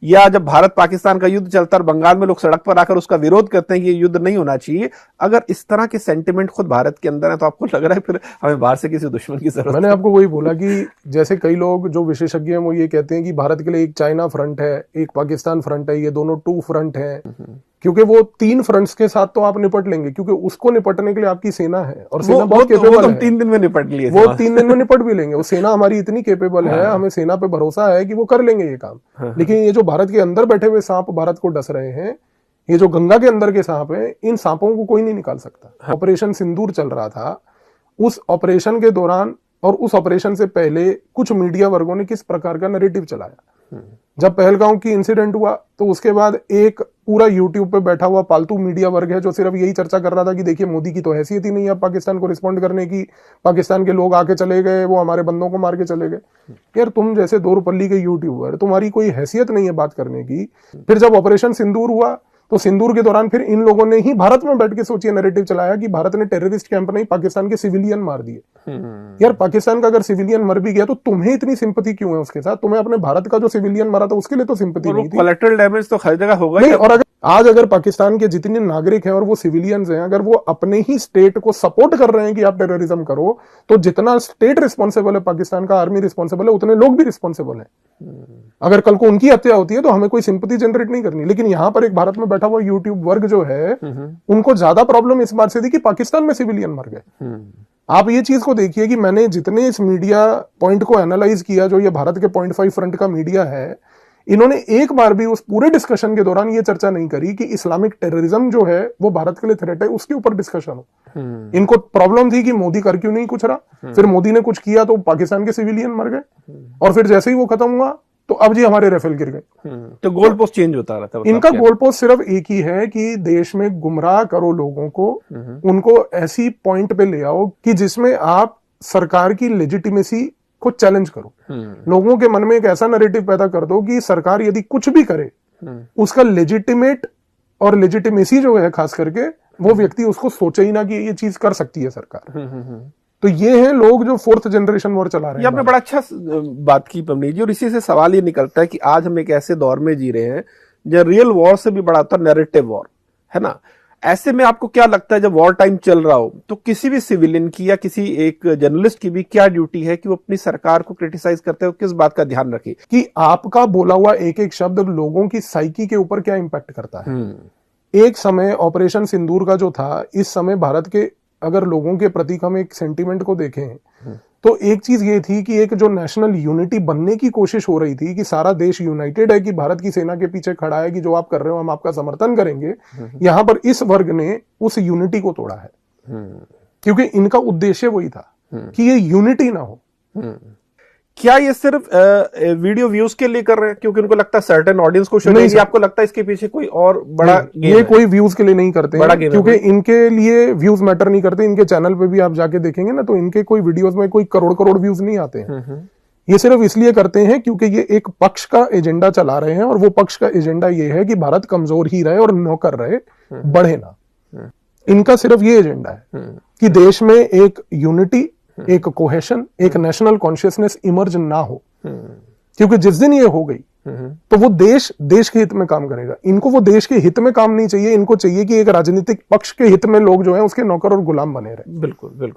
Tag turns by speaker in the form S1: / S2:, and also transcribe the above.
S1: या जब भारत पाकिस्तान का युद्ध चलता है और बंगाल में लोग सड़क पर आकर उसका विरोध करते हैं कि ये युद्ध नहीं होना चाहिए, अगर इस तरह के सेंटिमेंट खुद भारत के अंदर है तो आपको लग रहा है फिर हमें बाहर से किसी दुश्मन की जरूरत?
S2: मैंने आपको वही बोला कि जैसे कई लोग जो विशेषज्ञ हैं वो ये कहते हैं कि भारत के लिए एक चाइना फ्रंट है, एक पाकिस्तान फ्रंट है, ये दोनों टू फ्रंट है, क्योंकि वो 3 फ्रंट्स के साथ तो आप निपट लेंगे, क्योंकि उसको निपटने के लिए आपकी सेना है और सेना बहुत केपेबल है।
S1: 3 दिन में निपट लिए,
S2: वो 3 दिन में निपट भी लेंगे। वो सेना हमारी इतनी केपेबल है, हमें सेना पे भरोसा है कि वो कर लेंगे ये काम। लेकिन ये जो भारत के अंदर बैठे हुए सांप भारत को डस रहे हैं, ये जो गंगा के अंदर के सांप हैं, इन सांपों को कोई नहीं निकाल सकता। ऑपरेशन सिंदूर चल रहा था, उस ऑपरेशन के दौरान और उस ऑपरेशन से पहले कुछ मीडिया वर्गों ने किस प्रकार का नैरेटिव चलाया। जब पहलगांव की इंसिडेंट हुआ तो उसके बाद एक पूरा यूट्यूब पे बैठा हुआ पालतू मीडिया वर्ग है जो सिर्फ यही चर्चा कर रहा था कि देखिए मोदी की तो हैसियत ही नहीं है पाकिस्तान को रिस्पॉन्ड करने की, पाकिस्तान के लोग आके चले गए, वो हमारे बंदों को मार के चले गए। यार तुम जैसे दोरपल्ली के यूट्यूबर, तुम्हारी कोई हैसियत नहीं है बात करने की। फिर जब ऑपरेशन सिंदूर हुआ तो सिंदूर के दौरान फिर इन लोगों ने ही भारत में बैठ के सोचिए नैरेटिव चलाया कि भारत ने टेररिस्ट कैंप नहीं, पाकिस्तान के सिविलियन मार दिए। यार पाकिस्तान का अगर सिविलियन मर भी गया तो तुम्हें इतनी सिंपैथी क्यों है उसके साथ? तुम्हें अपने भारत का जो सिविलियन मरा था उसके लिए तो सिंपैथी नहीं थी।
S1: कोलैटरल डैमेज तो हर जगह होगा
S2: नहीं। और अगर पाकिस्तान के जितने नागरिक हैं और वो सिविलियंस हैं, अगर वो अपने ही स्टेट को सपोर्ट कर रहे हैं कि आप टेररिज्म करो, तो जितना स्टेट रिस्पॉन्सिबल है, पाकिस्तान का आर्मी रिस्पॉन्सिबल है, उतने लोग भी रिस्पॉन्सिबल है। अगर कल को उनकी हत्या होती है तो हमें कोई सिंपैथी जनरेट नहीं करनी। लेकिन यहां पर एक भारत में बैठा हुआ यूट्यूब वर्ग जो है, उनको ज्यादा प्रॉब्लम इस बात से थी कि पाकिस्तान में सिविलियन मर गए। आप ये चीज को देखिए कि मैंने जितने इस मीडिया पॉइंट को एनालाइज किया, जो ये भारत के 0.5 फ्रंट का मीडिया है, इन्होंने एक बार भी उस पूरे डिस्कशन के दौरान ये चर्चा नहीं करी कि इस्लामिक टेररिज्म जो है वो भारत के लिए थ्रेट है, उसके ऊपर डिस्कशन हो। इनको प्रॉब्लम थी कि मोदी कर क्यों नहीं कुछ रहा, फिर मोदी ने कुछ किया तो पाकिस्तान के सिविलियन मर गए, और फिर जैसे ही वो खत्म हुआ तो अब जी हमारे राफेल गिर गए।
S1: तो गोल पोस्ट चेंज होता रहता है।
S2: इनका गोल पोस्ट सिर्फ एक ही है कि देश में गुमराह करो लोगों को, उनको ऐसी पॉइंट पे ले आओ कि जिसमें आप सरकार की लेजिटिमेसी को चैलेंज करो। लोगों के मन में एक ऐसा नैरेटिव पैदा कर दो कि सरकार यदि कुछ भी करे उसका लेजिटिमेट और लेजिटिमेसी जो है, खास करके वो व्यक्ति उसको सोचे ही ना कि ये चीज कर सकती है सरकार। तो ये हैं लोग जो 4th जनरेशन वॉर चला रहे हैं।
S1: आपने बड़ा अच्छा बात की पवनीत जी, और इसी से सवाल ये निकलता है कि आज हम एक ऐसे दौर में जी रहे हैं जब रियल वॉर से भी बड़ा होता है नैरेटिव वॉर, है ना। ऐसे में आपको क्या लगता है जब वॉर टाइम चल रहा हो तो किसी भी सिविलियन की या किसी एक जर्नलिस्ट की भी क्या ड्यूटी है कि वो अपनी सरकार को क्रिटिसाइज करते हुए किस बात का ध्यान रखे
S2: कि आपका बोला हुआ एक एक शब्द लोगों की साइकी के ऊपर क्या इंपैक्ट करता है। एक समय ऑपरेशन सिंदूर का जो था, इस समय भारत के अगर लोगों के प्रति हम एक सेंटीमेंट को देखें तो एक चीज ये थी कि एक जो नेशनल यूनिटी बनने की कोशिश हो रही थी कि सारा देश यूनाइटेड है, कि भारत की सेना के पीछे खड़ा है, कि जो आप कर रहे हो हम आपका समर्थन करेंगे। यहां पर इस वर्ग ने उस यूनिटी को तोड़ा है, क्योंकि इनका उद्देश्य वही था कि ये यूनिटी ना हो।
S1: क्या ये सिर्फ वीडियो व्यूज के लिए कर रहे हैं क्योंकि उनको लगता है सर्टेन ऑडियंस को शो नहीं? आपको लगता है इसके पीछे कोई और बड़ा
S2: ये कोई व्यूज के लिए नहीं करते हैं, क्योंकि इनके लिए व्यूज मैटर नहीं करते। इनके चैनल पे भी आप जाके देखेंगे ना तो इनके कोई वीडियोस में कोई करोड़ व्यूज नहीं आते हैं। ये सिर्फ इसलिए करते हैं क्योंकि ये एक पक्ष का एजेंडा चला रहे हैं, और वो पक्ष का एजेंडा ये है कि भारत कमजोर ही रहे और नौकर रहे, बढ़े ना। इनका सिर्फ ये एजेंडा है कि देश में एक यूनिटी, एक कोहेशन, एक नेशनल कॉन्शियसनेस इमर्ज ना हो, क्योंकि जिस दिन ये हो गई तो वो देश के हित में काम करेगा। इनको वो देश के हित में काम नहीं चाहिए, इनको चाहिए कि एक राजनीतिक पक्ष के हित में लोग जो है उसके नौकर और गुलाम बने रहे।
S1: बिल्कुल बिल्कुल।